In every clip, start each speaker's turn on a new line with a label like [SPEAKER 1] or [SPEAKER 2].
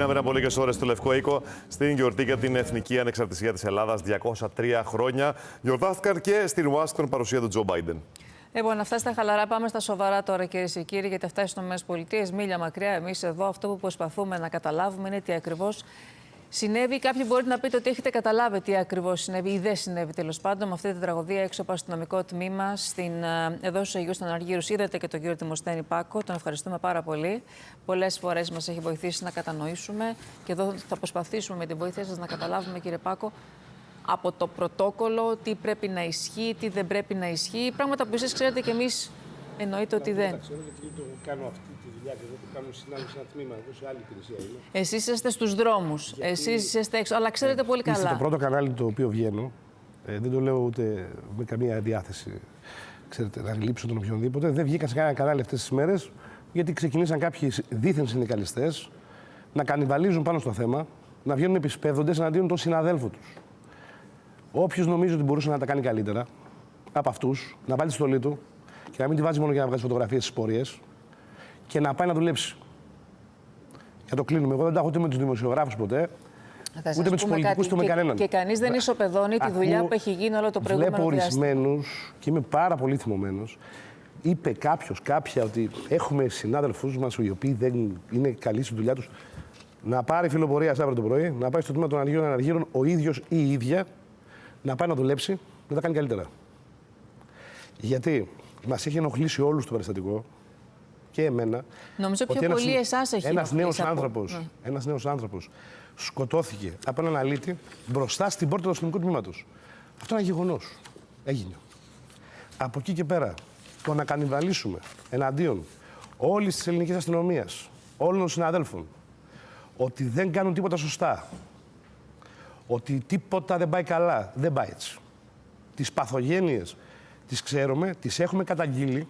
[SPEAKER 1] Ένα πολλές ώρες στο Λευκό Οίκο στην γιορτή για την εθνική ανεξαρτησία της Ελλάδας. 203 χρόνια γιορτάστηκαν και στην Ουάσιγκτον παρουσία του Τζο Μπάιντεν.
[SPEAKER 2] Λοιπόν, αυτά στα χαλαρά. Πάμε στα σοβαρά τώρα, κυρίες και κύριοι, γιατί αυτά στις ΗΠΑ, μίλια μακριά. Εμείς εδώ αυτό που προσπαθούμε να καταλάβουμε είναι τι ακριβώς συνέβη. Κάποιοι μπορείτε να πείτε ότι έχετε καταλάβει τι ακριβώς συνέβη ή δεν συνέβη, τέλος πάντων, με αυτή την τραγωδία έξω από αστυνομικό τμήμα εδώ στους Αγίους των Αργύρους. Είδατε και τον κύριο Τιμοσθένη Πάκο. Τον ευχαριστούμε πάρα πολύ. Πολλές φορές μας έχει βοηθήσει να κατανοήσουμε και εδώ θα προσπαθήσουμε με τη βοήθεια σας να καταλάβουμε, κύριε Πάκο, από το πρωτόκολλο τι πρέπει να ισχύει, τι δεν πρέπει να ισχύει. Πράγματα που εσείς ξέρετε και εμείς εννοείται ότι δεν.
[SPEAKER 3] Ξέρω γιατί το κάνω αυτή τη δουλειά και δεν το κάνω συνάλληση σε ένα τμήμα. Εγώ σε άλλη υπηρεσία είμαι.
[SPEAKER 2] Εσείς είστε στους δρόμους, εσείς είστε έξω, αλλά ξέρετε πολύ καλά.
[SPEAKER 3] Είστε το πρώτο κανάλι το οποίο βγαίνω. Δεν το λέω ούτε με καμία διάθεση, ξέρετε, να λείψω τον οποιονδήποτε. Δεν βγήκα σε κανένα κανάλι αυτές τις μέρες, γιατί ξεκινήσαν κάποιοι δίθεν συνδικαλιστές να κανιβαλίζουν πάνω στο θέμα, να βγαίνουν επισπεύδοντες εναντίον των συναδέλφων τους. Όποιος νομίζει ότι μπορούσε να τα κάνει καλύτερα από αυτούς, να βάλει τη στολή του και να μην τη βάζει μόνο για να βγάζει φωτογραφίες στις πορείες και να πάει να δουλέψει. Για το κλείνουμε. Εγώ δεν τα έχω ούτε με τους δημοσιογράφους ποτέ, ούτε με τους πολιτικούς, ούτε με κανέναν.
[SPEAKER 2] Και κανείς δεν ισοπεδώνει τη δουλειά που έχει γίνει όλο το προηγούμενο
[SPEAKER 3] διάστημα.
[SPEAKER 2] διάστημα.
[SPEAKER 3] Βλέπω ορισμένους, και είμαι πάρα πολύ θυμωμένος, είπε κάποια ότι έχουμε συνάδελφούς μας οι οποίοι δεν είναι καλοί στη δουλειά τους, να πάρει φιλοπορία αύριο το πρωί, να πάει στο τμήμα των Αγίων Αναργύρων ο ίδιος ή η ίδια, να πάει να δουλέψει, να τα κάνει καλύτερα. Γιατί μας έχει ενοχλήσει όλους το περιστατικό και εμένα.
[SPEAKER 2] Νομίζω πιο πολύ εσάς έχει ενοχλήσει.
[SPEAKER 3] Ένας νέος άνθρωπος σκοτώθηκε από έναν αλήτη μπροστά στην πόρτα του αστυνομικού τμήματος. Αυτό είναι ένα γεγονός. Έγινε. Από εκεί και πέρα, το να κανιβαλίσουμε εναντίον όλης της ελληνικής αστυνομίας, όλων των συναδέλφων, ότι δεν κάνουν τίποτα σωστά, ότι τίποτα δεν πάει καλά, δεν πάει έτσι. Τις παθογένειες τις ξέρουμε, τις έχουμε καταγγείλει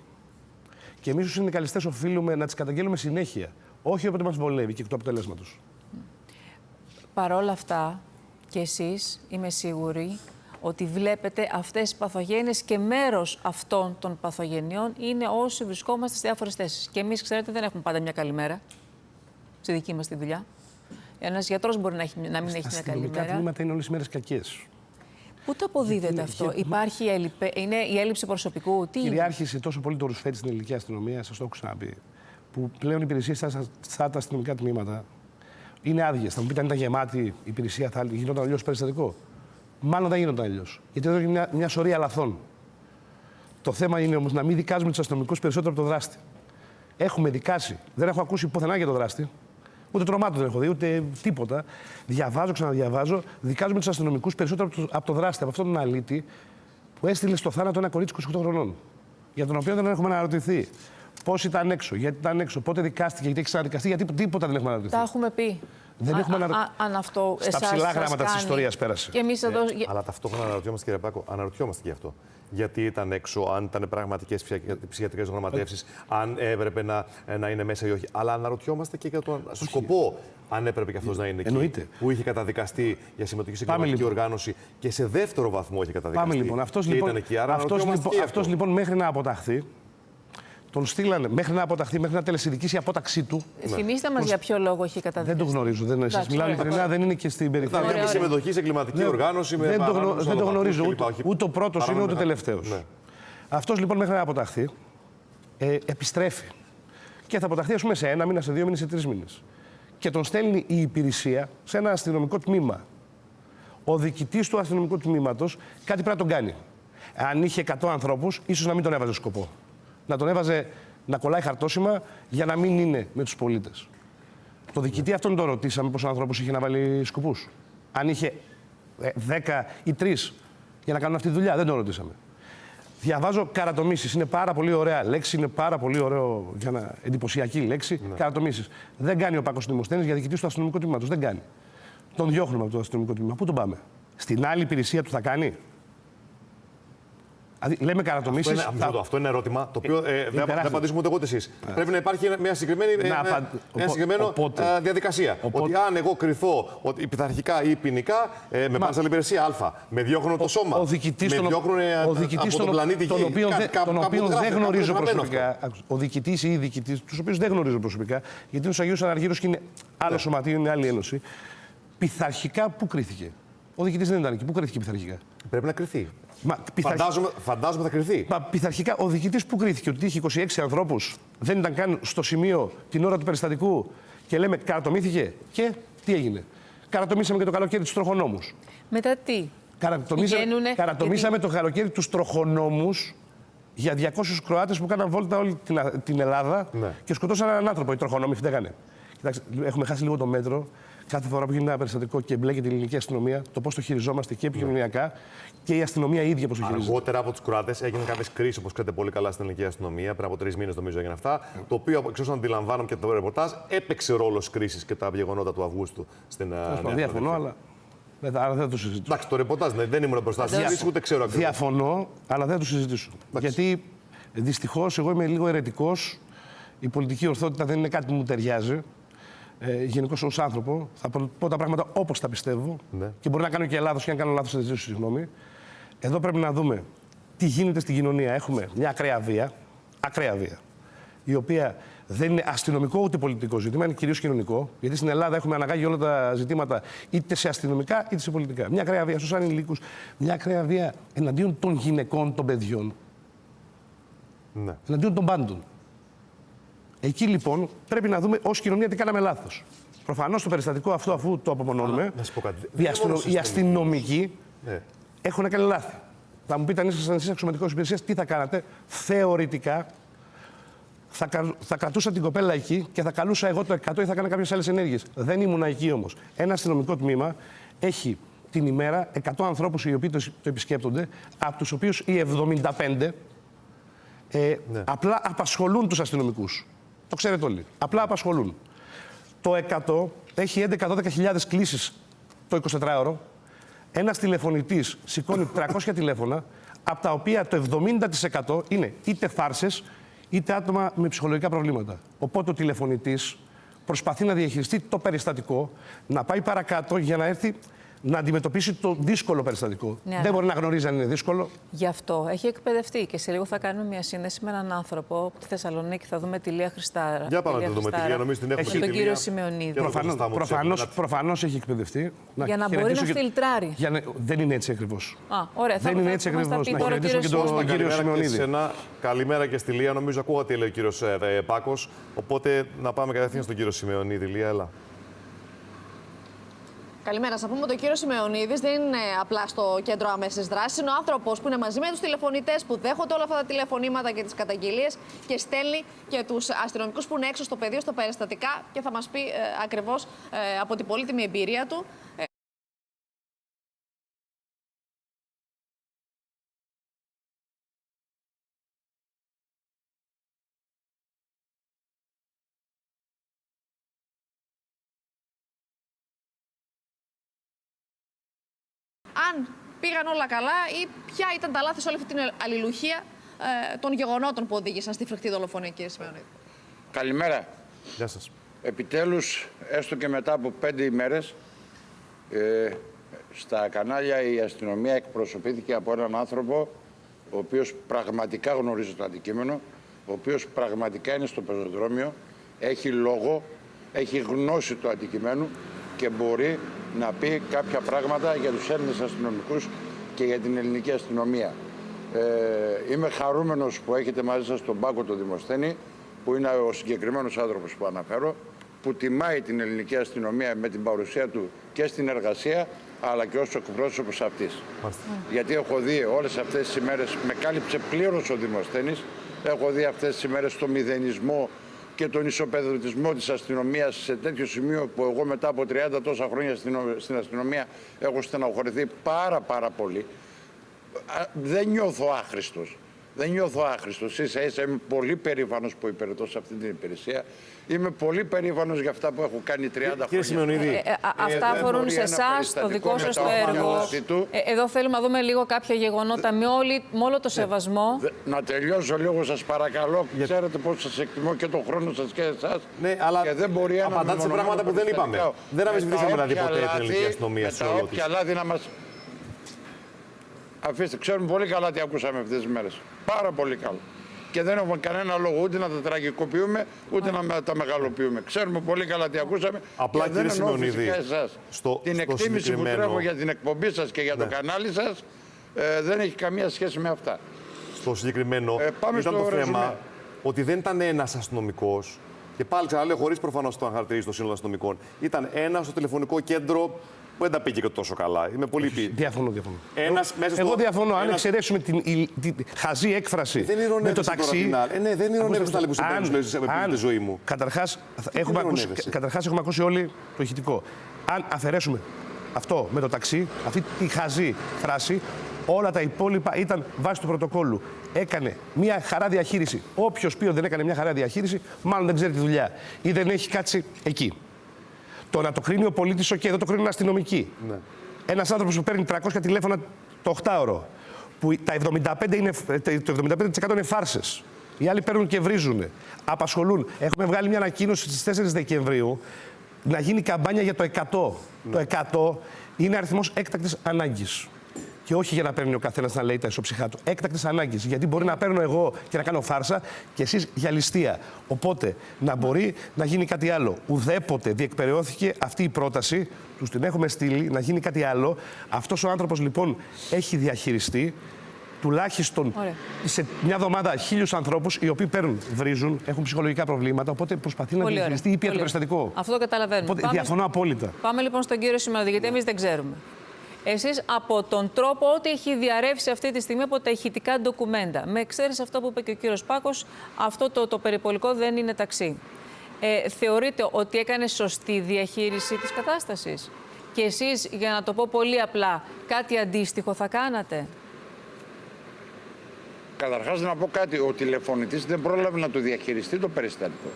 [SPEAKER 3] και εμείς ως συνδικαλιστές οφείλουμε να τις καταγγέλουμε συνέχεια. Όχι όποτε μας βολεύει και εκ του αποτελέσματος.
[SPEAKER 2] Παρ' όλα αυτά, και εσείς είμαι σίγουρη ότι βλέπετε αυτές τις παθογένειες και μέρος αυτών των παθογενειών είναι όσοι βρισκόμαστε σε διάφορες θέσεις. Και εμείς, ξέρετε, δεν έχουμε πάντα μια καλή μέρα στη δική μας τη δουλειά. Ένας γιατρός μπορεί να μην έχει μια καλή μέρα.
[SPEAKER 3] Τα αστυνομικά τμήματα είναι όλες οι μέρες κακές.
[SPEAKER 2] Πού το αποδίδεται αυτό, είναι η έλλειψη προσωπικού, τι είναι?
[SPEAKER 3] Κυριάρχησε τόσο πολύ το ρουσφέτη στην ελληνική αστυνομία, σας το έχω ξαναπεί, που πλέον οι υπηρεσίες στα αστυνομικά τμήματα είναι άδειες. Θα μου πείτε αν ήταν γεμάτη η υπηρεσία, θα γινόταν αλλιώς περιστατικό. Μάλλον δεν γινόταν αλλιώς. Γιατί εδώ είναι μια σωρία λαθών. Το θέμα είναι όμως να μην δικάζουμε τους αστυνομικούς περισσότερο από το δράστη. Έχουμε δικάσει. Δεν έχω ακούσει πουθενά για το δράστη. Ούτε τρομάτων δεν έχω δει, ούτε τίποτα. Διαβάζω, ξαναδιαβάζω. Δικάζουμε τους αστυνομικούς περισσότερο από το δράστη, από αυτόν τον αλήτη που έστειλε στο θάνατο ένα κορίτσι 28 χρονών. Για τον οποίο δεν έχουμε αναρωτηθεί. Πώς ήταν έξω, γιατί ήταν έξω, πότε δικάστηκε, γιατί έχει ξαναδικαστεί, γιατί τίποτα δεν έχουμε αναρωτηθεί.
[SPEAKER 2] Τα έχουμε πει.
[SPEAKER 3] Δεν έχουμε
[SPEAKER 2] αν αυτό
[SPEAKER 3] στα ψηλά γράμματα της ιστορίας πέρασε.
[SPEAKER 2] Και εμείς εδώ...
[SPEAKER 1] Αλλά ταυτόχρονα αναρωτιόμαστε, κύριε Πάκο, αναρωτιόμαστε και αυτό. Γιατί ήταν έξω, αν ήταν πραγματικές ψυχιατρικές γνωματεύσεις, αν έπρεπε να είναι μέσα ή όχι. Αλλά αναρωτιόμαστε και για τον σκοπό, αν έπρεπε και αυτός να είναι εκεί. Που είχε καταδικαστεί για συμμετοχή σε εγκληματική οργάνωση και σε δεύτερο βαθμό είχε καταδικαστεί.
[SPEAKER 3] Πάμε λοιπόν. Αυτός λοιπόν μέχρι να αποταχθεί. Τον στείλανε μέχρι να αποταχθεί, μέχρι να τελεσυνδικήσει η απόταξή του.
[SPEAKER 2] Θυμήστε μας για ποιο λόγο έχει καταδικαστεί.
[SPEAKER 3] Δεν το γνωρίζω. Σας μιλάω ειλικρινά, δεν είναι και στην περιφέρεια.
[SPEAKER 1] Ήταν κάποια συμμετοχή σε εγκληματική οργάνωση.
[SPEAKER 3] Δεν το γνωρίζω. Ούτε ο πρώτος είναι, ούτε ο τελευταίος. Αυτός λοιπόν μέχρι να αποταχθεί επιστρέφει. Και θα αποταχθεί, ας πούμε, σε 1 μήνα, σε 2 μήνες, σε 3 μήνες. Και τον στέλνει η υπηρεσία σε ένα αστυνομικό τμήμα. Ο διοικητής του αστυνομικού τμήματος κάτι πρέπει να τον κάνει. Αν είχε 100 ανθρώπους, ίσως να μην τον έβαζε σκοπό. Να τον έβαζε να κολλάει χαρτόσημα για να μην είναι με τους πολίτες. Το διοικητή αυτόν τον ρωτήσαμε πόσους ανθρώπους είχε να βάλει σκοπούς. Αν είχε 10 ή 3 για να κάνουν αυτή τη δουλειά, δεν τον ρωτήσαμε. Διαβάζω καρατομήσεις. Είναι πάρα πολύ ωραία λέξη, είναι πάρα πολύ ωραίο για να εντυπωσιακή λέξη. Ναι. Καρατομήσεις. Δεν κάνει ο Πάκος Δημοσθένης για διοικητής του αστυνομικού τμήματος. Δεν κάνει. Τον διώχνουμε από το αστυνομικό τμήμα. Πού τον πάμε? Στην άλλη υπηρεσία του θα κάνει? Δηλαδή, λέμε καρατομήσεις.
[SPEAKER 1] Αυτό είναι ερώτημα το οποίο δεν απαντήσουμε ούτε εγώ ούτε εσείς. Πρέπει να υπάρχει μια συγκεκριμένη διαδικασία. Ότι αν εγώ κρυθώ ότι πειθαρχικά ή ποινικά με πάνε σε υπηρεσία Α, με διώχνουν το σώμα.
[SPEAKER 3] Ο διοικητής
[SPEAKER 1] από τον πλανήτη Γη.
[SPEAKER 3] Τον οποίο δεν γνωρίζω προσωπικά. Ο διοικητής ή οι διοικητής, τους οποίους δεν γνωρίζω προσωπικά, γιατί είναι ο Αγίος Αναργύρος και είναι άλλο σωματείο, είναι άλλη ένωση. Πειθαρχικά πού κρίθηκε? Ο διοικητής δεν ήταν εκεί. Πού κρίθηκε πειθαρχικά?
[SPEAKER 1] Πρέπει να κριθεί. Φαντάζομαι θα κριθεί.
[SPEAKER 3] Πειθαρχικά, ο διοικητής που κρίθηκε ότι είχε 26 ανθρώπους, δεν ήταν καν στο σημείο την ώρα του περιστατικού και λέμε καρατομήθηκε. Και τι έγινε? Καρατομήσαμε και το καλοκαίρι τους τροχονόμους.
[SPEAKER 2] Μετά τι?
[SPEAKER 3] Καρατομήσαμε το καλοκαίρι τους τροχονόμους για 200 Κροάτες που κάναν βόλτα όλη την Ελλάδα και σκοτώσαν έναν άνθρωπο. Οι τροχονόμοι φταίγανε. Κοιτάξτε, έχουμε χάσει λίγο το μέτρο. Κάθε φορά που γίνεται ένα περιστατικό και μπλέκεται η ελληνική αστυνομία, το πώς το χειριζόμαστε και επικοινωνιακά και η αστυνομία ίδια πώς το χειρίζεται.
[SPEAKER 1] Αργότερα από τους Κροάτες έγιναν κάποιες κρίσεις, όπως ξέρετε πολύ καλά, στην ελληνική αστυνομία. Πριν από 3 μήνες νομίζω έγιναν αυτά. Το οποίο, εξ όσων αντιλαμβάνομαι και το ρεπορτάζ, έπαιξε ρόλο στις κρίσεις και τα γεγονότα του Αυγούστου στην Νέα.
[SPEAKER 3] Διαφωνώ, αλλά δεν το συζητήσω.
[SPEAKER 1] Εντάξει, το ρεπορτάζ δεν ήμουν μπροστά στις ούτε ξέρω ακριβώς.
[SPEAKER 3] Διαφωνώ, αλλά δεν το συζητήσω. Γιατί δυστυχώς εγώ είμαι λίγο αιρετικός. Η πολιτική ορθότητα δεν είναι κάτι που μου ταιριάζει. Γενικώς ως άνθρωπο, θα πω τα πράγματα όπως τα πιστεύω και μπορεί να κάνω και λάθος και αν κάνω λάθος θα ζητήσω συγγνώμη. Εδώ πρέπει να δούμε τι γίνεται στην κοινωνία. Έχουμε μια ακραία βία, η οποία δεν είναι αστυνομικό ούτε πολιτικό ζήτημα, είναι κυρίως κοινωνικό. Γιατί στην Ελλάδα έχουμε αναγάγει όλα τα ζητήματα είτε σε αστυνομικά είτε σε πολιτικά. Μια ακραία βία στους ανηλίκους, μια ακραία βία εναντίον των γυναικών, των παιδιών. Εναντίον των πάντων. Εκεί λοιπόν πρέπει να δούμε ως κοινωνία τι κάναμε λάθος. Προφανώς το περιστατικό αυτό, αφού το απομονώνουμε, οι αστυνομικοί έχουν κάνει λάθη. Θα μου πείτε, αν ήσασταν εσείς αξιωματικός υπηρεσίας, τι θα κάνατε? Θεωρητικά θα κρατούσα την κοπέλα εκεί και θα καλούσα εγώ το 100 ή θα κάνα κάποιες άλλες ενέργειες. Δεν ήμουν εκεί όμως. Ένα αστυνομικό τμήμα έχει την ημέρα 100 ανθρώπους οι οποίοι το επισκέπτονται, από τους οποίους οι 75 απλά απασχολούν τους αστυνομικούς. Το ξέρετε όλοι. Απλά απασχολούν. Το 100 έχει 11-12 κλήσεις το 24ωρο. Ένας τηλεφωνητής σηκώνει 300 τηλέφωνα, από τα οποία το 70% είναι είτε φάρσες, είτε άτομα με ψυχολογικά προβλήματα. Οπότε ο τηλεφωνητής προσπαθεί να διαχειριστεί το περιστατικό, να πάει παρακάτω για να έρθει να αντιμετωπίσει το δύσκολο περιστατικό. Δεν μπορεί να γνωρίζει αν είναι δύσκολο.
[SPEAKER 2] Γι' αυτό έχει εκπαιδευτεί και σε λίγο θα κάνουμε μια σύνδεση με έναν άνθρωπο από τη Θεσσαλονίκη. Θα δούμε τη Λία Χριστάρα.
[SPEAKER 1] Για πάμε να δούμε τη Λία, νομίζω την έχουμε.
[SPEAKER 2] Με τον κύριο Σημεωνίδη.
[SPEAKER 3] Προφανώς έχει εκπαιδευτεί.
[SPEAKER 2] Για να μπορεί να φιλτράρει.
[SPEAKER 3] Δεν είναι έτσι ακριβώς.
[SPEAKER 2] Ωραία,
[SPEAKER 3] δεν είναι έτσι ακριβώς. Να χαιρετήσω και τον κύριο Σημεωνίδη.
[SPEAKER 1] Καλημέρα και στη Λία. Νομίζω ακούγα τι λέει ο κύριος Πάκος. Οπότε να πάμε κατευθείαν στον κύριο Σημεωνίδη. Λία, έλα.
[SPEAKER 4] Καλημέρα. Να πούμε ότι ο κύριος Σημεωνίδης δεν είναι απλά στο κέντρο άμεσης δράσης. Είναι ο άνθρωπος που είναι μαζί με τους τηλεφωνητές που δέχονται όλα αυτά τα τηλεφωνήματα και τις καταγγελίες και στέλνει και τους αστυνομικούς που είναι έξω στο πεδίο, στα περιστατικά και θα μας πει ακριβώς από την πολύτιμη εμπειρία του. Αν πήγαν όλα καλά ή ποια ήταν τα λάθη σε όλη αυτή την αλληλουχία των γεγονότων που οδήγησαν στη φρικτή δολοφονία, κύριε Σημεωνίδη.
[SPEAKER 5] Καλημέρα.
[SPEAKER 1] Γεια σας.
[SPEAKER 5] Επιτέλους, έστω και μετά από 5 ημέρες, στα κανάλια η αστυνομία εκπροσωπήθηκε από έναν άνθρωπο ο οποίος πραγματικά γνωρίζει το αντικείμενο, ο οποίος πραγματικά είναι στο πεζοδρόμιο, έχει λόγο, έχει γνώση του αντικειμένου και μπορεί να πει κάποια πράγματα για τους Έλληνες αστυνομικούς και για την ελληνική αστυνομία. Είμαι χαρούμενος που έχετε μαζί σας τον Πάκο τον Δημοσθένη, που είναι ο συγκεκριμένος άνθρωπος που αναφέρω, που τιμάει την ελληνική αστυνομία με την παρουσία του και στην εργασία, αλλά και ως εκπρόσωπος αυτής. Γιατί έχω δει όλες αυτές τις ημέρες, με κάλυψε πλήρως ο Δημοσθένης, έχω δει αυτές τις ημέρες το μηδενισμό και τον ισοπεδωτισμό της αστυνομίας σε τέτοιο σημείο που εγώ μετά από 30 τόσα χρόνια στην αστυνομία έχω στεναχωρηθεί πάρα πολύ. Δεν νιώθω άχρηστος. Δεν νιώθω άχρηστος. Ίσα-ίσα είμαι πολύ περήφανος που υπηρετώ σε αυτή την υπηρεσία. Είμαι πολύ περήφανος για αυτά που έχω κάνει 30 χρόνια.
[SPEAKER 1] Κύριε Σημεωνίδη,
[SPEAKER 2] Αυτά αφορούν σε εσάς, το δικό σας το έργο. Εδώ θέλουμε να δούμε λίγο κάποια γεγονότα με όλο το σεβασμό.
[SPEAKER 5] Να τελειώσω λίγο, σας παρακαλώ. Ξέρετε πώς σας εκτιμώ και τον χρόνο σας και εσάς.
[SPEAKER 1] Ναι, αλλά
[SPEAKER 5] και δεν μπορεί
[SPEAKER 1] απαντάτε σε πράγματα που δεν είπαμε. Δεν αμφισβητήσαμε δηλαδή ποτέ την ελληνική αστυνομία σε όλο της.
[SPEAKER 5] λάθη να μας... Αφήστε, ξέρουμε πολύ καλά τι ακούσαμε αυτές τις μέρες. Πάρα πολύ καλά. Και δεν έχουμε κανένα λόγο ούτε να τα τραγικοποιούμε, ούτε να τα μεγαλοποιούμε. Ξέρουμε πολύ καλά τι ακούσαμε.
[SPEAKER 1] Απλά,
[SPEAKER 5] και δεν
[SPEAKER 1] κύριε
[SPEAKER 5] εννοώ
[SPEAKER 1] Σημεωνίδη,
[SPEAKER 5] φυσικά εσάς. Την εκτίμηση που τρέχω για την εκπομπή σας και για το κανάλι σας δεν έχει καμία σχέση με αυτά.
[SPEAKER 1] Στο συγκεκριμένο ήταν το θέμα ότι δεν ήταν ένας αστυνομικός. Και πάλι ξαναλέω, χωρίς προφανώς το να χαρακτηρίζει το σύνολο αστυνομικών. Ήταν ένας στο τηλεφωνικό κέντρο που δεν τα πήγε και τόσο καλά. Είμαι πολύ
[SPEAKER 3] Διαφωνώ.
[SPEAKER 1] Εγώ
[SPEAKER 3] διαφωνώ. Αν εξαιρέσουμε την χαζή έκφραση με το ταξί.
[SPEAKER 1] Ναι, δεν ηρωνεύεις τα που σε ζωή μου.
[SPEAKER 3] Καταρχάς, έχουμε ακούσει όλοι το ηχητικό. Αν αφαιρέσουμε αυτό με το ταξί, αυτή τη χαζή φράση, όλα τα υπόλοιπα ήταν βάσει του πρωτοκόλλου. Έκανε μια χαρά διαχείριση. Όποιος πει ότι δεν έκανε μια χαρά διαχείριση, μάλλον δεν ξέρει τη δουλειά ή δεν έχει κάτσει εκεί. Το να το κρίνει ο πολίτης, εδώ το κρίνουν αστυνομικοί. Ναι. Ένας άνθρωπος που παίρνει 300 τηλέφωνα το 8ωρο, που το 75% είναι φάρσες. Οι άλλοι παίρνουν και βρίζουν, απασχολούν. Έχουμε βγάλει μια ανακοίνωση στις 4 Δεκεμβρίου να γίνει καμπάνια για το 100. Ναι. Το 100 είναι αριθμός έκτακτης ανάγκης. Και όχι για να παίρνει ο καθένας να λέει τα ισοψυχά του. Έκτακτης ανάγκης. Γιατί μπορεί να παίρνω εγώ και να κάνω φάρσα και εσείς για ληστεία. Οπότε να μπορεί να γίνει κάτι άλλο. Ουδέποτε διεκπεραιώθηκε αυτή η πρόταση. Τους την έχουμε στείλει να γίνει κάτι άλλο. Αυτός ο άνθρωπος λοιπόν έχει διαχειριστεί τουλάχιστον σε μια εβδομάδα 1000 ανθρώπους οι οποίοι παίρνουν, βρίζουν, έχουν ψυχολογικά προβλήματα. Οπότε προσπαθεί να διαχειριστεί ήπια το περιστατικό.
[SPEAKER 2] Αυτό καταλαβαίνουμε.
[SPEAKER 3] Οπότε διαφωνώ απόλυτα.
[SPEAKER 2] Πάμε λοιπόν στον κύριο Σημεωνίδη, γιατί εμείς δεν ξέρουμε. Εσείς από τον τρόπο ό,τι έχει διαρρεύσει αυτή τη στιγμή από τα ηχητικά ντοκουμέντα, με εξαίρεση αυτό που είπε και ο κύριος Πάκος, αυτό το περιπολικό δεν είναι ταξί. Θεωρείτε ότι έκανε σωστή διαχείριση της κατάστασης? Και εσείς, για να το πω πολύ απλά, κάτι αντίστοιχο θα κάνατε?
[SPEAKER 5] Καταρχάς να πω κάτι, ο τηλεφωνητής δεν πρόλαβε να το διαχειριστεί το περιστατικό.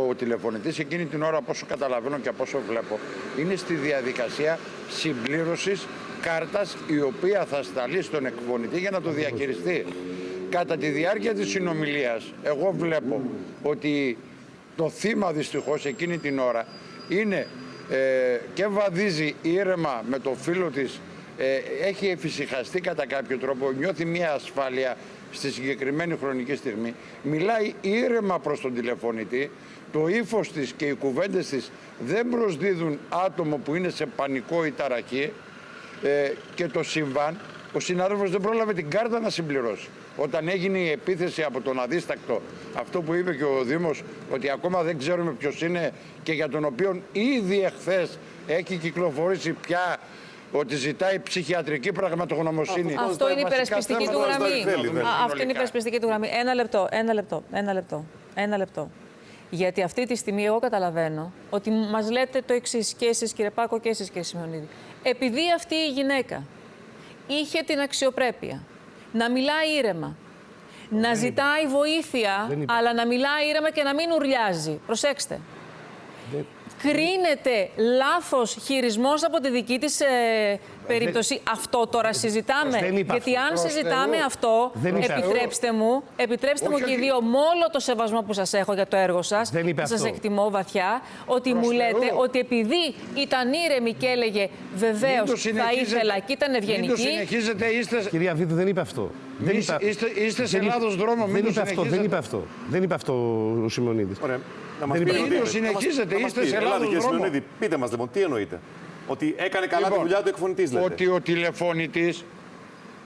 [SPEAKER 5] Ο τηλεφωνητής εκείνη την ώρα, από όσο καταλαβαίνω και από όσο βλέπω, είναι στη διαδικασία συμπλήρωσης κάρτας η οποία θα σταλεί στον εκφωνητή για να το διαχειριστεί. Κατά τη διάρκεια της συνομιλίας, εγώ βλέπω ότι το θύμα δυστυχώς εκείνη την ώρα είναι και βαδίζει ήρεμα με το φίλο της, έχει εφησυχαστεί κατά κάποιο τρόπο, νιώθει μια ασφάλεια στη συγκεκριμένη χρονική στιγμή, μιλάει ήρεμα προς τον τηλεφωνητή, το ύφος της και οι κουβέντες της δεν προσδίδουν άτομο που είναι σε πανικό ή ταραχή και το συμβάν, ο συνάδελφος δεν πρόλαβε την κάρτα να συμπληρώσει. Όταν έγινε η επίθεση από τον αδίστακτο, αυτό που είπε και ο Δήμος, ότι ακόμα δεν ξέρουμε ποιος είναι και για τον οποίο ήδη εχθές έχει κυκλοφορήσει πια ότι ζητάει ψυχιατρική πραγματογνωμοσύνη.
[SPEAKER 2] Αυτό είναι η υπερασπιστική του γραμμή. Αυτό είναι η υπερασπιστική του γραμμή. Ένα λεπτό. Γιατί αυτή τη στιγμή εγώ καταλαβαίνω ότι μας λέτε το εξής, και εσείς κύριε Πάκο και εσείς κύριε Σημεωνίδη. Επειδή αυτή η γυναίκα είχε την αξιοπρέπεια να μιλάει ήρεμα, να ζητάει βοήθεια, αλλά να μιλάει ήρεμα και να μην ουρλιάζει. Προσέξτε. Κρίνεται λάθος χειρισμός από τη δική της περίπτωση. Αυτό τώρα συζητάμε. Γιατί αν συζητάμε αυτό, επιτρέψτε μου και οι δύο, με όλο το σεβασμό που σας έχω για το έργο σας, σας εκτιμώ βαθιά, ότι μου λέτε ότι επειδή ήταν ήρεμη και έλεγε βεβαίως θα ήθελα και ήταν ευγενική.
[SPEAKER 3] Κυρία Βίδου, δεν είπε αυτό.
[SPEAKER 5] Είστε σε λάθος δρόμο.
[SPEAKER 3] Δεν είπε αυτό ο Σημεωνίδης.
[SPEAKER 5] Μην το συνεχίζετε, είστε σε λάθος δρόμο.
[SPEAKER 1] Πείτε μας λοιπόν, τι εννοείτε? Ότι έκανε καλά τη δουλειά του εκφωνητής, λέτε?
[SPEAKER 5] Ότι ο τηλεφωνητής,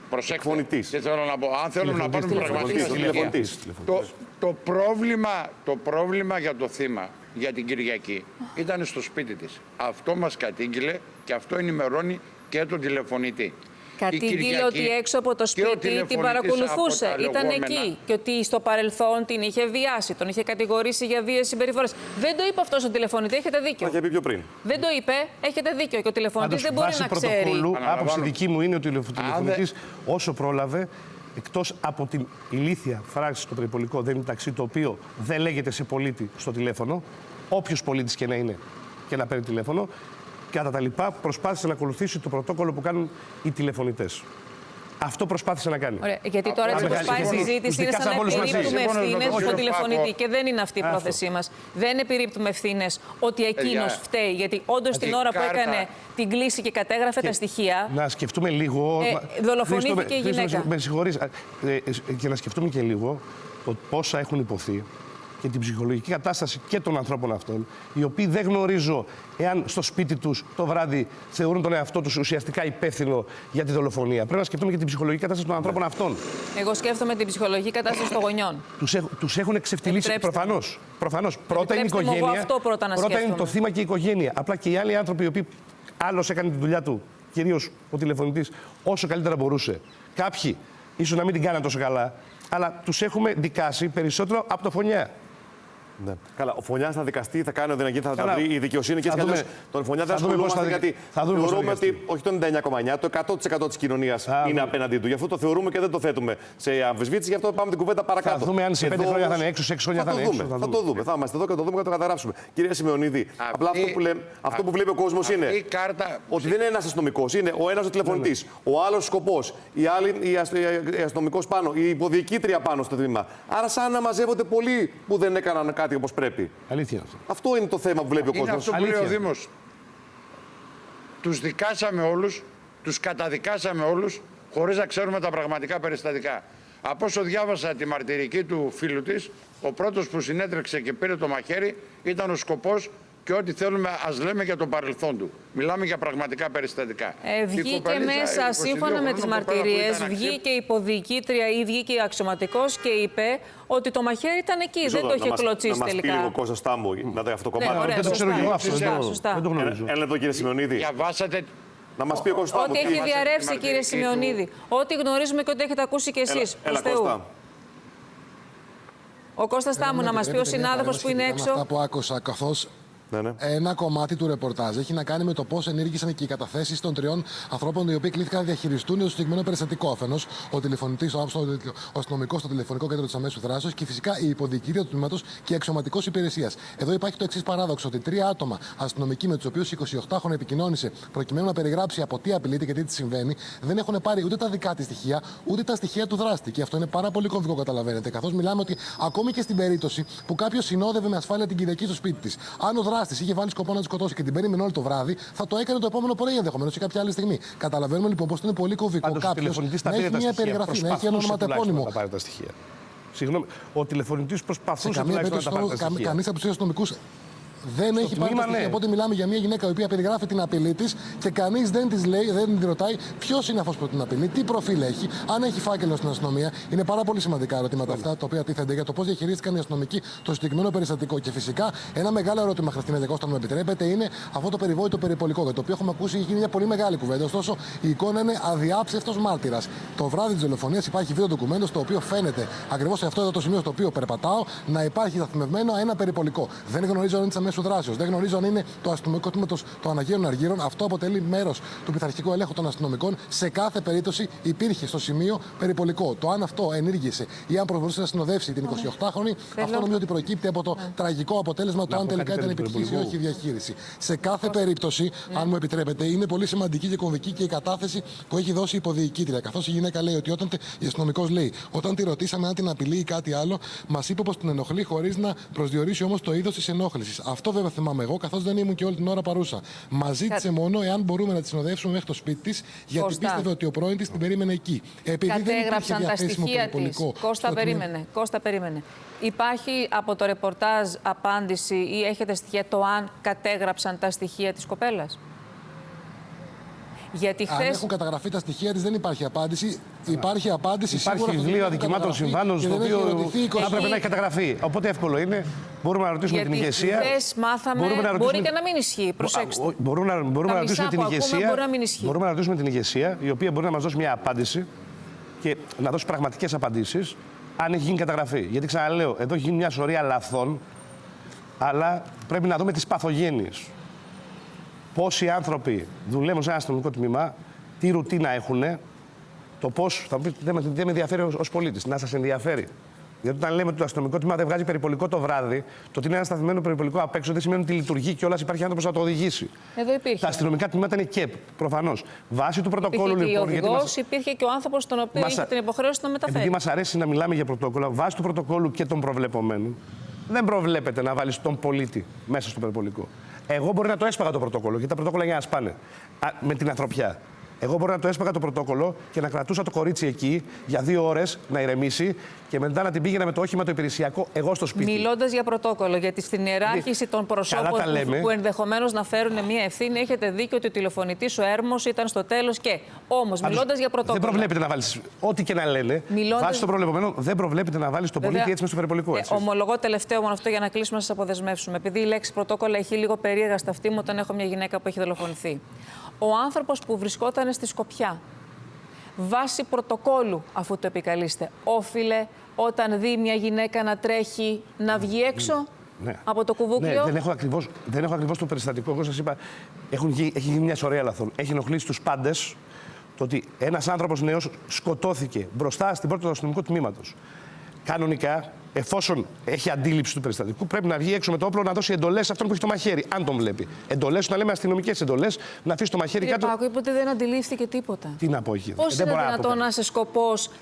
[SPEAKER 5] προσέξτε, τι θέλω να πω, αν θέλουμε να πάρουμε πραγματικά στοιχεία. Το πρόβλημα για το θύμα, για την Κυριακή, ήταν στο σπίτι της. Αυτό μας κατήγγειλε και αυτό ενημερώνει και τον τηλεφωνητή.
[SPEAKER 2] Κατήγγειλε ότι έξω από το σπίτι την παρακολουθούσε, ήταν εκεί και ότι στο παρελθόν την είχε βιάσει, τον είχε κατηγορήσει για βίαιες συμπεριφορές. Δεν το είπε αυτό στον τηλεφωνητή, έχετε δίκιο.
[SPEAKER 1] Το είχε πει πιο πριν.
[SPEAKER 2] Δεν το είπε, έχετε δίκιο. Και ο τηλεφωνητής δεν μπορεί να ξέρει.
[SPEAKER 3] Άποψη δική μου είναι ότι ο τηλεφωνητής όσο πρόλαβε εκτός από την ηλίθια φράση στο περιπολικό δεν είναι ταξί, το οποίο δεν λέγεται σε πολίτη στο τηλέφωνο, όποιος πολίτης και να είναι και να παίρνει τηλέφωνο, κατά τα λοιπά προσπάθησε να ακολουθήσει το πρωτόκολλο που κάνουν οι τηλεφωνητές. Αυτό προσπάθησε να κάνει.
[SPEAKER 2] Ωραία, γιατί τώρα έτσι όπως πάει η συζήτηση είναι σαν να επιρρύπτουμε ευθύνες στον τηλεφωνητή. Και δεν είναι αυτή η πρόθεσή μας. Δεν επιρρύπτουμε ευθύνες ότι εκείνος φταίει. Γιατί όντως την ώρα που έκανε την κλήση και κατέγραφε τα στοιχεία.
[SPEAKER 3] Να σκεφτούμε λίγο.
[SPEAKER 2] Δολοφονήθηκε η γυναίκα.
[SPEAKER 3] Με συγχωρείς. Και να σκεφτούμε και λίγο πόσα έχουν υποθεί και την ψυχολογική κατάσταση και των ανθρώπων αυτών, οι οποίοι δεν γνωρίζω εάν στο σπίτι τους το βράδυ θεωρούν τον εαυτό τους ουσιαστικά υπεύθυνο για τη δολοφονία. Πρέπει να σκεφτούμε και την ψυχολογική κατάσταση των ανθρώπων αυτών.
[SPEAKER 2] Εγώ σκέφτομαι την ψυχολογική κατάσταση των γονιών.
[SPEAKER 3] Τους έχουν εξευτελίσει προφανώς. Πρώτα είναι η οικογένεια. Πρώτα είναι το θύμα και η οικογένεια. Απλά και οι άλλοι άνθρωποι, οι οποίοι άλλος έκανε τη δουλειά του, κυρίως ο τηλεφωνητής, όσο καλύτερα μπορούσε. Κάποιοι ίσως να μην την κάναν τόσο καλά, αλλά τους έχουμε δικάσει περισσότερο από το Φωνιά.
[SPEAKER 1] Ναι. Καλά, ο Φωνιάς θα δικαστεί, θα κάνει ό,τι να γίνει, θα τα βρει η δικαιοσύνη και έτσι τον Φωνιά δεν ασχολούμαστε γιατί θεωρούμε ότι όχι το 99,9, το 100% της κοινωνίας είναι απέναντί του. Γι' αυτό το θεωρούμε και δεν το θέτουμε σε αμφισβήτηση, γι' αυτό πάμε την κουβέντα παρακάτω.
[SPEAKER 3] Θα δούμε αν σε 5 χρόνια θα είναι έξω, σε 6 χρόνια θα είναι έξω.
[SPEAKER 1] Θα το δούμε. Θα είμαστε εδώ και θα το δούμε και θα το καταγράψουμε. Κυρία Σημεωνίδη, απλά αυτό που βλέπει ο κόσμος είναι ότι δεν είναι ένας αστυνομικός. Είναι ο ένας ο τηλεφωνητής, ο άλλος σκοπός, η αστυνομικός πάνω, η υποδιοικήτρια πάνω στο τμήμα. Άρα, σαν να μαζεύονται πολλοί που δεν έκαναν κάτι όπως πρέπει.
[SPEAKER 3] Αλήθεια.
[SPEAKER 1] Αυτό είναι το θέμα που βλέπει ο κόσμος.
[SPEAKER 5] Είναι αυτό που λέει ο Δήμος. Τους δικάσαμε όλους, τους καταδικάσαμε όλους, χωρίς να ξέρουμε τα πραγματικά περιστατικά. Από όσο διάβασα τη μαρτυρική του φίλου της, ο πρώτος που συνέτρεξε και πήρε το μαχαίρι ήταν ο σκοπός και ό,τι θέλουμε ας λέμε για το παρελθόν του. Μιλάμε για πραγματικά περιστατικά.
[SPEAKER 2] Βγήκε μέσα, σύμφωνα με τις μαρτυρίες, βγήκε η υποδιοικήτρια ή βγήκε η αξιωματικός και είπε ότι το μαχαίρι ήταν εκεί, δεν το είχε κλωτσίσει τελικά.
[SPEAKER 1] Να μας πει λίγο Κώστας Τάμου, να δει αυτό το κομμάτι.
[SPEAKER 3] Δεν το ξέρω εγώ αυτό,
[SPEAKER 2] σωστά.
[SPEAKER 3] δεν το γνωρίζω.
[SPEAKER 1] Ένα λεπτό, κύριε Σημεωνίδη.
[SPEAKER 5] Διαβάσατε...
[SPEAKER 1] Να μας πει ο Κώστας Τάμου.
[SPEAKER 2] Ό,τι έχει διαρρεύσει, κύριε Σημεωνίδη. Ό,τι γνωρίζουμε και ό,τι έχετε ακούσει κι εσείς.
[SPEAKER 1] Έλα, Κώστα.
[SPEAKER 2] Ο Κώστας Τάμου, να μας πει ο συνάδελφος που είναι έξω.
[SPEAKER 6] Αυτά που άκουσα, καθώς ένα κομμάτι του ρεπορτάζ έχει να κάνει με το πώς ενήργησαν και οι καταθέσεις των 3 ανθρώπων οι οποίοι κλήθηκαν να διαχειριστούν το συγκεκριμένο περιστατικό. Αφενός ο τηλεφωνητής, ο αστυνομικός στο τηλεφωνικό κέντρο της αμέσου δράσεως και φυσικά η υποδιοικήτρια του τμήματος και η αξιωματικός υπηρεσίας. Εδώ υπάρχει το εξής παράδοξο: ότι 3 άτομα αστυνομικοί με τους οποίους 28χρονο επικοινώνησε προκειμένου να περιγράψει από τι απειλείται και τι της συμβαίνει, δεν έχουν πάρει ούτε τα δικά της στοιχεία ούτε τα στοιχεία του δράστη. Και αυτό είναι πάρα πολύ κομβικό, καταλαβαίνετε. Καθώς μιλάμε ότι ακόμη και στην περίπτωση που κάποιος συνόδευε με ασφάλεια την Κυριακή στο σπίτι της, αν ο δράστης είχε βάλει σκοπό να τη σκοτώσει και την περίμενε όλο το βράδυ, θα το έκανε το επόμενο πρωί ενδεχομένως ή κάποια άλλη στιγμή. Καταλαβαίνουμε λοιπόν πως είναι πολύ κομβικό κάποιος να έχει μια περιγραφή, να έχει ένα ονοματεπώνυμο.
[SPEAKER 3] Συγγνώμη, ο τηλεφωνητής προσπαθούσε τουλάχιστον να πάρει τα στοιχεία.
[SPEAKER 6] Κανείς από τους αστυνομικούς δεν έχει πάρει τα στοιχεία. Οπότε μιλάμε για μια γυναίκα η οποία περιγράφει την απειλή της και κανείς δεν της λέει, δεν την ρωτάει ποιος είναι αυτός που την απειλεί, τι προφίλ έχει, αν έχει φάκελο στην αστυνομία. Είναι πάρα πολύ σημαντικά ερωτήματα αυτά τα οποία τίθενται για το πώς διαχειρίστηκαν οι αστυνομικοί το συγκεκριμένο περιστατικό. Και φυσικά ένα μεγάλο ερώτημα, Χριστίνα Δεκώστα, αν μου επιτρέπετε, είναι αυτό το περιβόητο περιπολικό, για το οποίο έχουμε ακούσει γίνει μια πολύ μεγάλη κουβέντα. Ωστόσο, η εικόνα είναι αδιάψευτος μάρτυρας. Το βράδυ της δολοφονίας υπάρχει βίντεο ντοκουμέντο στο οποίο φαίνεται ακριβώς σε αυτό εδώ το σημείο στο οποίο περπατάω να υπάρχει σταθμευμένο ένα περιπολικό. Δεν γνωρίζω αν είναι της αμέσου δράσεως, δεν γνωρίζω αν είναι το αστυνομικό τμήμα των Αγίων Αργύρων. Αυτό αποτελεί μέρος του πειθαρχικού ελέγχου των αστυνομικών. Σε κάθε περίπτωση υπήρχε στο σημείο περιπολικό. Το αν αυτό ενήργησε ή αν προσπαθούσε να συνοδεύσει την 28χρονη, αυτό νομίζω ότι προκύπτει από το τραγικό αποτέλεσμα του αν τελικά ήταν επιτυχής ή όχι η διαχείριση. Σε κάθε περίπτωση, αν μου επιτρέπετε, είναι πολύ σημαντική και κομβική και η κατάθεση που έχει δώσει η υποδιοικήτρια. Καθώς η γυναίκα λέει ότι η αστυνομικός λέει, όταν τη ρωτήσαμε αν την απειλεί ή κάτι άλλο, μας είπε πως την ενοχλεί χωρίς να προσδιορίσει όμως το είδος της ενόχλησης. Αυτό βέβαια θυμάμαι εγώ, καθώς δεν ήμουν και όλη την ώρα παρούσα. Μας ζήτησε μόνο εάν μπορούμε να τη συνοδεύσουμε μέχρι το σπίτι της, γιατί πίστευε ότι ο πρώην της την περίμενε εκεί. Επειδή δεν υπήρχε διαθέσιμο περιπολικό.
[SPEAKER 2] Κώστα, περίμενε. Υπάρχει από το ρεπορτάζ απάντηση ή έχετε στοιχεία το αν κατέγραψαν τα στοιχεία της κοπέλας? Γιατί
[SPEAKER 6] αν έχουν καταγραφεί τα στοιχεία της, δεν υπάρχει απάντηση. Υπάρχει απάντηση
[SPEAKER 3] υπάρχει βιβλίο αδικημάτων συμβάντων, στο οποίο θα έπρεπε να έχει καταγραφεί. Οπότε εύκολο είναι. Μπορούμε να ρωτήσουμε την ηγεσία.
[SPEAKER 2] Χθες μάθαμε, μπορεί και να μην ισχύει. Προσέξτε.
[SPEAKER 3] Μπορούμε να ρωτήσουμε την ηγεσία. Μπορούμε να ρωτήσουμε την ηγεσία, η οποία μπορεί να μας δώσει μια απάντηση και να δώσει πραγματικές απαντήσεις, αν έχει γίνει καταγραφή. Γιατί ξαναλέω, εδώ έχει γίνει μια σωρία λαθών, αλλά πρέπει να δούμε τις παθογένειες. Πόσοι άνθρωποι δουλεύουν σε ένα αστυνομικό τμήμα, τι ρουτίνα έχουν, Το πώς, θα μου πείτε, δεν με ενδιαφέρει ως πολίτης. Να σας ενδιαφέρει. Γιατί όταν λέμε ότι το αστυνομικό τμήμα δεν βγάζει περιπολικό το βράδυ, το ότι είναι ένα σταθμένο περιπολικό απ' έξω δεν σημαίνει ότι λειτουργεί και υπάρχει άνθρωπος να το οδηγήσει.
[SPEAKER 2] Εδώ υπήρχε.
[SPEAKER 3] Τα αστυνομικά τμήματα είναι ΚΕΠ, προφανώς. Βάσει του πρωτοκόλλου,
[SPEAKER 2] Υπήρχε
[SPEAKER 3] λοιπόν.
[SPEAKER 2] και ο οδηγός, υπήρχε και ο άνθρωπος τον οποίο είχε την υποχρέωση να μεταφέρει.
[SPEAKER 3] Επειδή μας αρέσει να μιλάμε για πρωτόκολλα, βάσει του πρωτοκόλλου και των προβλεπωμένων, δεν προβλέπεται να βάλεις τον πολίτη μέσα στο περιπολικό. Εγώ μπορεί να το έσπαγα το πρωτόκολλο, γιατί τα πρωτόκολλα για να σπάνε. Με την ανθρωπιά. Εγώ μπορεί να το έσπαγα το πρωτόκολλο και να κρατούσα το κορίτσι εκεί για 2 ώρες να ηρεμήσει και μετά να την πήγαινα με το όχημα το υπηρεσιακό εγώ στο σπίτι.
[SPEAKER 2] Μιλώντας για πρωτόκολλο, γιατί στην ιεράρχηση των προσώπων που ενδεχομένως να φέρουν μια ευθύνη, έχετε δίκιο ότι ο τηλεφωνητής ο έρμος ήταν στο τέλος και. Όμως, μιλώντας για πρωτόκολλο.
[SPEAKER 3] Δεν προβλέπεται να βάλεις ό,τι και να λένε. Βάσει των προβλεπωμένων, δεν προβλέπεται να βάλεις τον πολίτη έτσι μέσα στο περιπολικό.
[SPEAKER 2] Ομολογώ τελευταίο μόνο αυτό για να κλείσουμε να σας αποδεσμεύσουμε. Επειδή η λέξη πρωτόκολλα έχει λίγο περίεργα στα αυτή μου όταν έχω μια γυναίκα που έχει δολοφονηθεί. Ο άνθρωπος που βρισκόταν στη Σκοπιά, βάσει πρωτοκόλλου, αφού το επικαλείστε, όφιλε όταν δει μια γυναίκα να τρέχει να βγει έξω από το κουβούκλιο.
[SPEAKER 3] Ναι, δεν έχω ακριβώς το περιστατικό. Εγώ σας είπα, έχει γίνει μια σωρία λαθών. Έχει ενοχλήσει τους πάντες το ότι ένας άνθρωπος νέος σκοτώθηκε μπροστά στην πόρτα του αστυνομικού τμήματος. Κανονικά, εφόσον έχει αντίληψη του περιστατικού, πρέπει να βγει έξω με το όπλο να δώσει εντολές σε αυτόν που έχει το μαχαίρι, αν τον βλέπει. Εντολές, να λέμε αστυνομικές εντολές, να αφήσει το μαχαίρι κάτω.
[SPEAKER 2] Πάκο, είπε ότι δεν αντιλήφθηκε τίποτα.
[SPEAKER 3] Τι να πω εκεί.
[SPEAKER 2] Πώς είναι δυνατόν να είσαι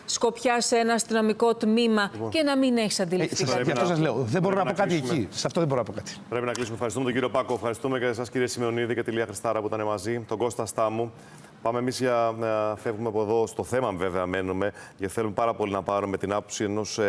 [SPEAKER 2] σκοπιά σε ένα αστυνομικό τμήμα και να μην έχει αντιληφθεί.
[SPEAKER 3] Γι' αυτό σας λέω, δεν μπορώ να πω κάτι εκεί. Σε αυτό δεν μπορώ να πω κάτι.
[SPEAKER 1] Πρέπει να κλείσουμε. Ευχαριστούμε τον κύριο Πάκο. Ευχαριστούμε και εσάς, κύριε Σημεωνίδη, και τη Λία Χριστάρα που ήταν μαζί. Τον Κώστα Στάμου. Πάμε εμείς για να φεύγουμε από εδώ. Στο θέμα, βέβαια, μένουμε, γιατί θέλουμε πάρα πολύ να πάρουμε την άποψη ενός